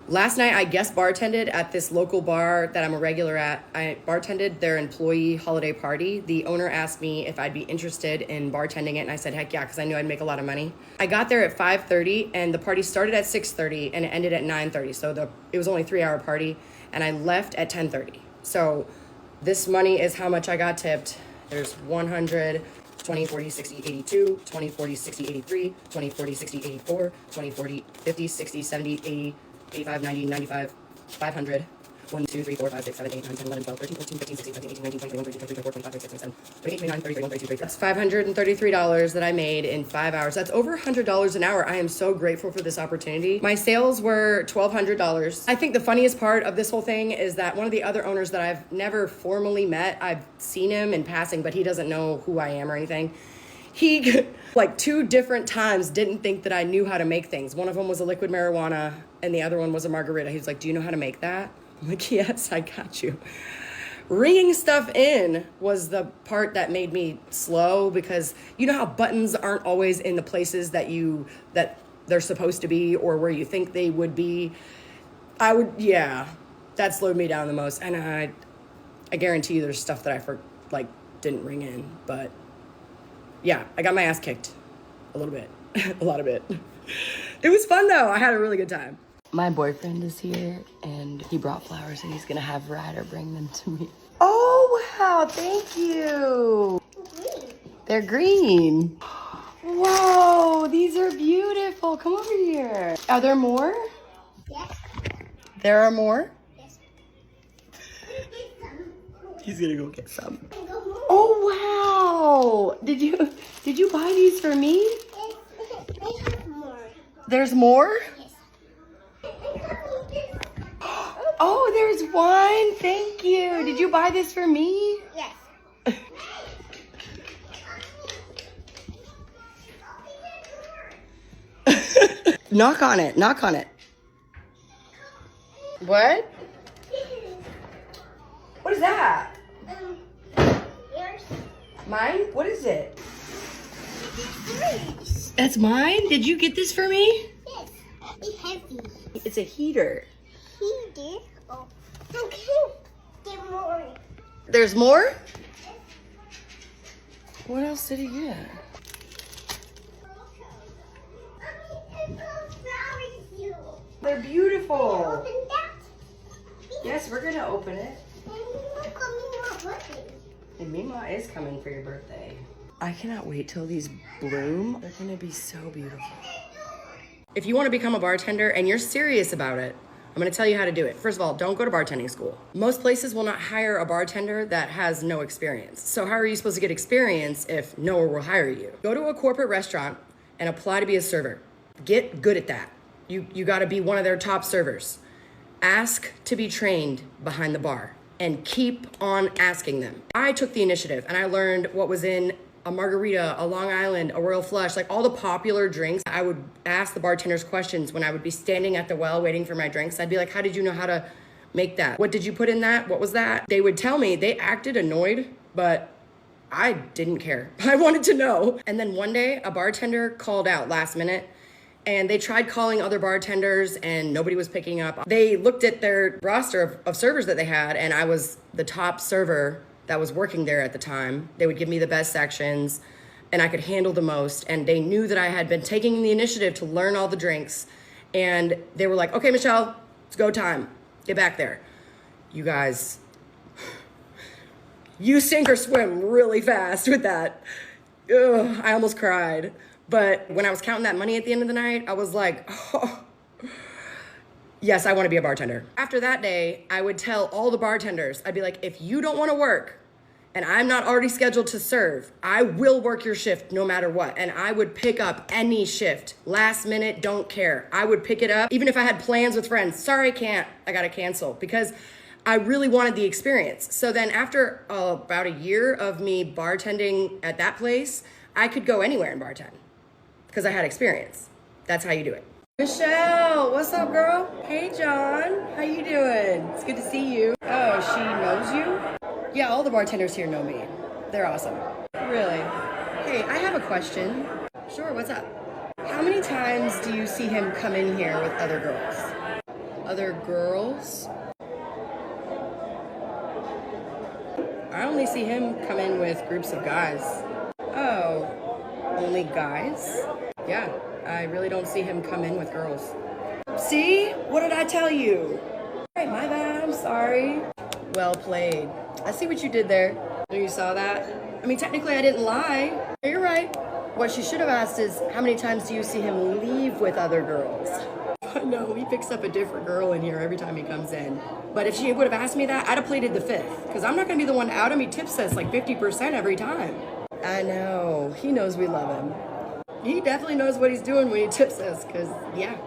Last night, I guest bartended at this local bar that I'm a regular at. I bartended their employee holiday party. The owner asked me if I'd be interested in bartending it, and I said, heck yeah, because I knew I'd make a lot of money. I got there at 5:30, and the party started at 6:30, and it ended at 9:30. So it was only a 3-hour party, and I left at 10:30. So this money is how much I got tipped. There's 100, 20, 40, 60, 82, 20, 40, 60, 83, 20, 40, 60, 84, 20, 40, 50, 60, 70, 80, 85, 90, 95, 500, 1, 2, 3, 4, 5, 6, 7, 8, 9, 10, 11, 12, 13, 14, 15, 16, 17, 18, 19, 20, 21, 22, 23, 24, 25, 26, 27, 28, 29, 30, 31, 32, 33. That's $533 that I made in 5 hours. That's over $100 an hour. I am so grateful for this opportunity. My sales were $1,200. I think the funniest part of this whole thing is that one of the other owners that I've never formally met, I've seen him in passing, but he doesn't know who I am or anything. He, like 2 different times, didn't think that I knew how to make things. One of them was a liquid marijuana, and the other one was a margarita. He was like, do you know how to make that? I'm like, yes, I got you. Ringing stuff in was the part that made me slow, because you know how buttons aren't always in the places that they're supposed to be or where you think they would be. That slowed me down the most. And I guarantee you there's stuff that I didn't ring in, but yeah, I got my ass kicked a little bit, a lot of it. It was fun though. I had a really good time. My boyfriend is here and he brought flowers and he's gonna have Ryder bring them to me. Oh, wow, thank you. They're green. Whoa, these are beautiful. Come over here. Are there more? Yes. There are more? Yes. He's gonna go get some. Oh, wow. Did you buy these for me? Yes. They have more. There's more? Yes. Oh, there's wine. Thank you. Did you buy this for me? Yes. Knock on it. Knock on it. What? What is that? Yours. Mine? What is it? Yours. That's mine? Did you get this for me? Yes. It's heavy. It's a heater. He did. Oh. Okay. Get more. There's more? What else did he get? They're beautiful. Open that. Yes, we're gonna open it. And coming. And Mima is coming for your birthday. I cannot wait till these bloom. They're gonna be so beautiful. If you want to become a bartender and you're serious about it, I'm gonna tell you how to do it. First of all, don't go to bartending school. Most places will not hire a bartender that has no experience. So how are you supposed to get experience if no one will hire you? Go to a corporate restaurant and apply to be a server. Get good at that. You gotta be one of their top servers. Ask to be trained behind the bar and keep on asking them. I took the initiative and I learned what was in a margarita, a Long Island, a Royal Flush, like all the popular drinks. I would ask the bartenders questions when I would be standing at the well waiting for my drinks. I'd be like, how did you know how to make that? What did you put in that? What was that? They would tell me. They acted annoyed, but I didn't care. I wanted to know. And then one day a bartender called out last minute and they tried calling other bartenders and nobody was picking up. They looked at their roster of servers that they had and I was the top server that was working there at the time. They would give me the best sections and I could handle the most. And they knew that I had been taking the initiative to learn all the drinks. And they were like, okay, Michelle, it's go time. Get back there. You guys, you sink or swim really fast with that. Ugh, I almost cried. But when I was counting that money at the end of the night, I was like, oh, yes, I want to be a bartender. After that day, I would tell all the bartenders, I'd be like, if you don't want to work and I'm not already scheduled to serve, I will work your shift no matter what. And I would pick up any shift. Last minute, don't care. I would pick it up. Even if I had plans with friends, sorry, I can't, I got to cancel, because I really wanted the experience. So then after about a year of me bartending at that place, I could go anywhere and bartend because I had experience. That's how you do it. Michelle, what's up, girl? Hey, John, how you doing? It's good to see you. Oh, she knows you? Yeah, all the bartenders here know me. They're awesome. Really? Hey, I have a question. Sure, what's up? How many times do you see him come in here with other girls? other girls. I only see him come in with groups of guys. Oh, only guys? Yeah, I really don't see him come in with girls. See? What did I tell you? All right, my bad, I'm sorry. Well played. I see what you did there. You saw that? I mean, technically I didn't lie. You're right. What she should have asked is, how many times do you see him leave with other girls? No, he picks up a different girl in here every time he comes in. But if she would have asked me that, I'd have pleaded the fifth. Because I'm not going to be the one to out him. He tips us like 50% every time. I know. He knows we love him. He definitely knows what he's doing when he tips us. Because, yeah.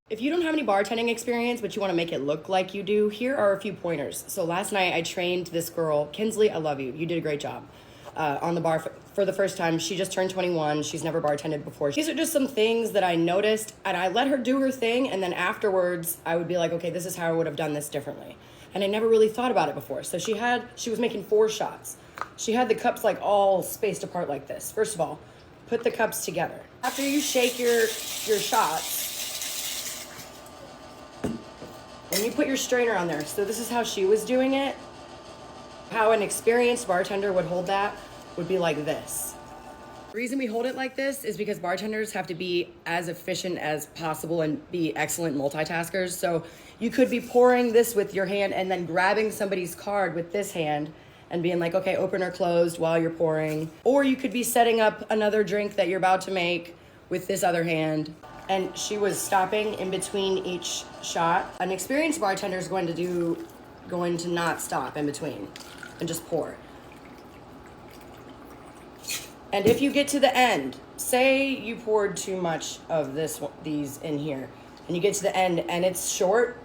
If you don't have any bartending experience, but you want to make it look like you do, here are a few pointers. So last night I trained this girl, Kinsley, I love you. You did a great job. On the bar for the first time. She just turned 21. She's never bartended before. These are just some things that I noticed, and I let her do her thing, and then afterwards I would be like, okay, this is how I would have done this differently. And I never really thought about it before. So she was making 4 shots. She had the cups like all spaced apart like this. First of all, put the cups together. After you shake your shots, and you put your strainer on there. So this is how she was doing it. How an experienced bartender would hold that would be like this. The reason we hold it like this is because bartenders have to be as efficient as possible and be excellent multitaskers. So you could be pouring this with your hand and then grabbing somebody's card with this hand and being like, okay, open or closed while you're pouring. Or you could be setting up another drink that you're about to make with this other hand. And she was stopping in between each shot. An experienced bartender is going to not stop in between and just pour. And if you get to the end, say you poured too much of these in here, and you get to the end and it's short,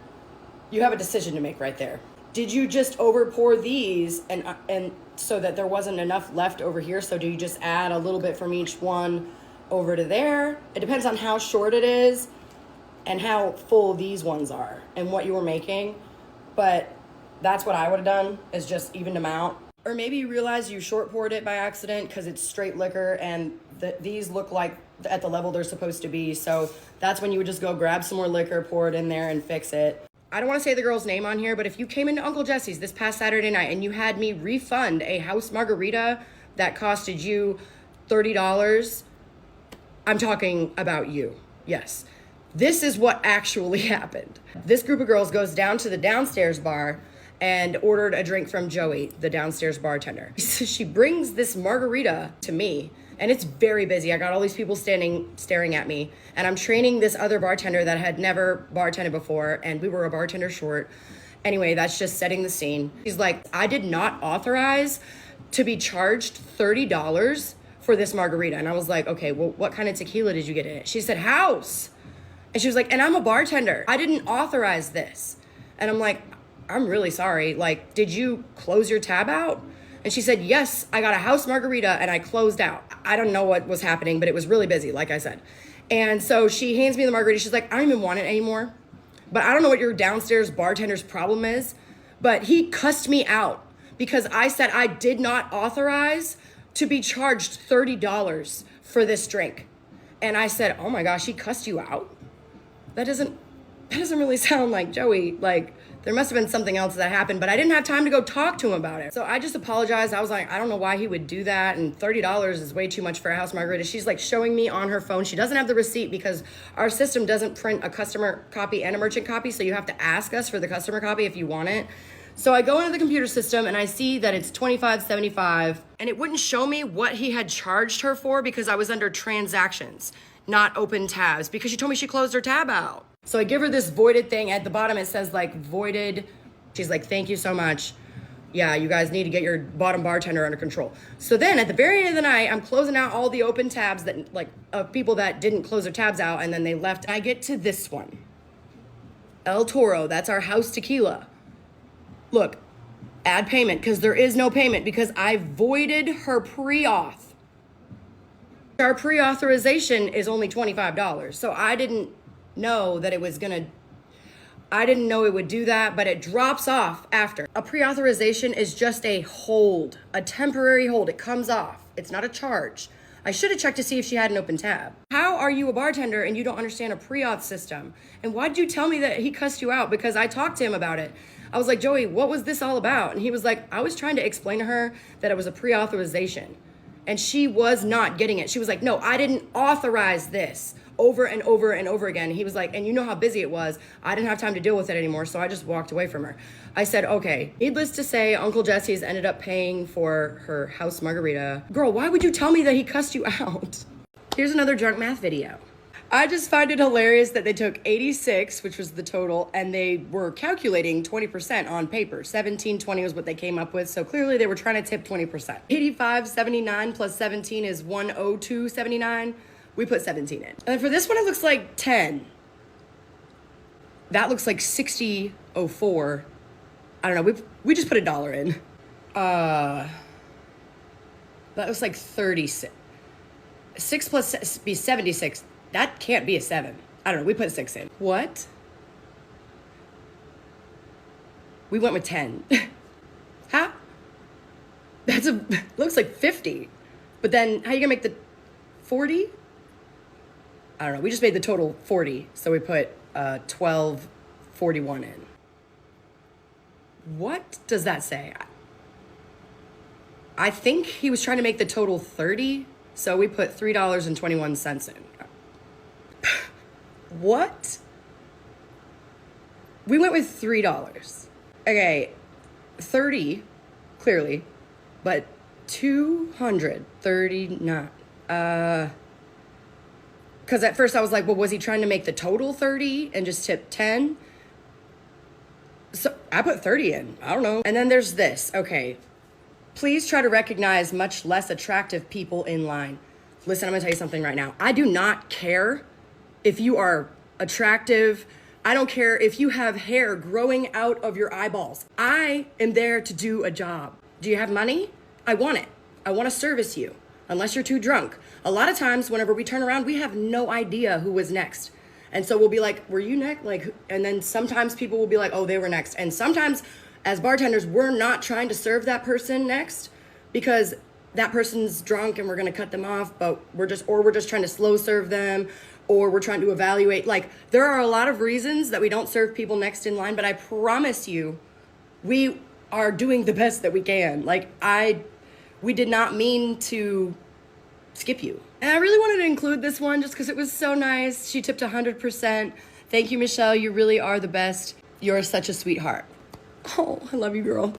you have a decision to make right there. Did you just over pour these and so that there wasn't enough left over here? So do you just add a little bit from each one over to there? It depends on how short it is and how full these ones are and what you were making. But that's what I would have done, is just evened them out. Or maybe you realize you short poured it by accident because it's straight liquor and these look like at the level they're supposed to be. So that's when you would just go grab some more liquor, pour it in there and fix it. I don't want to say the girl's name on here, but if you came into Uncle Jesse's this past Saturday night and you had me refund a house margarita that costed you $30, I'm talking about you. Yes. This is what actually happened. This group of girls goes down to the downstairs bar and ordered a drink from Joey, the downstairs bartender. She brings this margarita to me, and it's very busy. I got all these people staring at me, and I'm training this other bartender that had never bartended before, and we were a bartender short. Anyway, that's just setting the scene. He's like, I did not authorize to be charged $30 for this margarita. And I was like, okay, well, what kind of tequila did you get in it? She said, house. And she was like, and I'm a bartender. I didn't authorize this. And I'm like, I'm really sorry. Like, did you close your tab out? And she said, yes, I got a house margarita and I closed out. I don't know what was happening, but it was really busy, like I said. And so she hands me the margarita. She's like, I don't even want it anymore. But I don't know what your downstairs bartender's problem is, but he cussed me out because I said I did not authorize to be charged $30 for this drink. And I said, oh my gosh, he cussed you out? That doesn't really sound like Joey. Like, there must have been something else that happened, but I didn't have time to go talk to him about it. So I just apologized. I was like, I don't know why he would do that, and $30 is way too much for a house margarita. She's like showing me on her phone. She doesn't have the receipt because our system doesn't print a customer copy and a merchant copy, so you have to ask us for the customer copy if you want it. So I go into the computer system and I see that it's $25.75, and it wouldn't show me what he had charged her for because I was under transactions, not open tabs, because she told me she closed her tab out. So I give her this voided thing. At the bottom it says like voided. She's like, thank you so much. Yeah, you guys need to get your bottom bartender under control. So then at the very end of the night, I'm closing out all the open tabs that like of people that didn't close their tabs out, and then they left. I get to this one. El Toro, that's our house tequila. Look, add payment, because there is no payment because I voided her pre-auth. Our pre-authorization is only $25. So I didn't know that it was I didn't know it would do that, but it drops off after. A pre-authorization is just a hold, a temporary hold. It comes off. It's not a charge. I should have checked to see if she had an open tab. How are you a bartender and you don't understand a pre-auth system? And why did you tell me that he cussed you out? Because I talked to him about it. I was like, Joey, what was this all about? And he was like, I was trying to explain to her that it was a pre-authorization. And she was not getting it. She was like, no, I didn't authorize this, over and over and over again. He was like, and you know how busy it was. I didn't have time to deal with it anymore, so I just walked away from her. I said, okay. Needless to say, Uncle Jesse's ended up paying for her house margarita. Girl, why would you tell me that he cussed you out? Here's another drunk math video. I just find it hilarious that they took 86, which was the total, and they were calculating 20% on paper. 1720 was what they came up with, so clearly they were trying to tip 20%. 85.79 plus 17 is 102.79. We put 17 in. And for this one, it looks like 10. That looks like 60.04. I don't know, we just put $1 in. That looks like 36. 6 plus be 76. That can't be a 7. I don't know. We put 6 in. What? We went with 10. How? Looks like 50. But then how are you gonna make the 40? I don't know. We just made the total 40. So we put 12.41 in. What does that say? I think he was trying to make the total 30. So we put $3.21 in. What? We went with $3. Okay, 30, clearly, but 239. Because at first I was like, well, was he trying to make the total 30 and just tip 10? So I put 30 in. I don't know. And then there's this. Okay. Please try to recognize much less attractive people in line. Listen, I'm gonna tell you something right now. I do not care if you are attractive. I don't care if you have hair growing out of your eyeballs. I am there to do a job. Do you have money? I want it. I want to service you, unless you're too drunk. A lot of times, whenever we turn around, we have no idea who was next. And so we'll be like, were you next? Like, and then sometimes people will be like, oh, they were next. And sometimes as bartenders, we're not trying to serve that person next because that person's drunk and we're going to cut them off, but we're just trying to slow serve them, or we're trying to evaluate. Like, there are a lot of reasons that we don't serve people next in line, but I promise you, we are doing the best that we can. Like, we did not mean to skip you. And I really wanted to include this one just because it was so nice. She tipped 100%. Thank you, Michelle. You really are the best. You're such a sweetheart. Oh, I love you, girl.